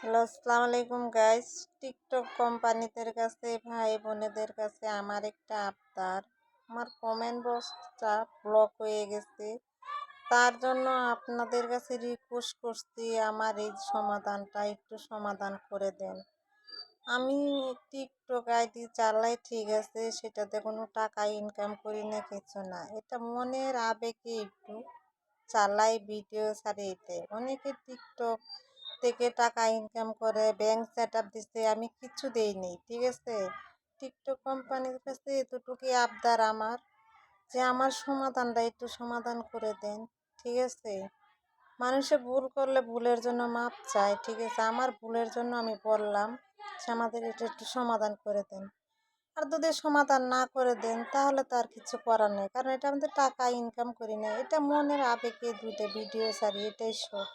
Hello, আসসালামু আলাইকুম guys. TikTok কোম্পানিদের কাছে, ভাই বোনেদের কাছে আমার একটা আবদার। আমার কমেন্ট বক্সটা ব্লক হয়ে গেছে। তার জন্য আপনাদের কাছে রিকোয়েস্ট করছি, আমার এই সমাধানটা একটু সমাধান করে দেন। আমি টিকটক আইডি চালাই ঠিক আছে, সেটাতে কোনো টাকা ইনকাম করি না, কিছু না। এটা মনের আবেগে একটু চালাই, ভিডিও ছাড়ি। এতে অনেকে টিকটক থেকে টাকা ইনকাম করে, ব্যাংক সেট আপ দিচ্ছে, আমি কিচ্ছু দেইনি ঠিক আছে। টিকটক কোম্পানির কাছে এতটুকুই আবদার আমার, যে আমার সমাধানটা একটু সমাধান করে দেন ঠিক আছে। মানুষে ভুল করলে ভুলের জন্য মাপ চায় ঠিক আছে। আমার ভুলের জন্য আমি বললাম যে আমাদের এটা একটু সমাধান করে দেন। আর যদি সমাধান না করে দেন তাহলে তো আর কিছু করার নেই, কারণ এটা আমাদের টাকা ইনকাম করি না, এটা মনের আবেগে দুইটা ভিডিও ছাড়ি, এটাই সব।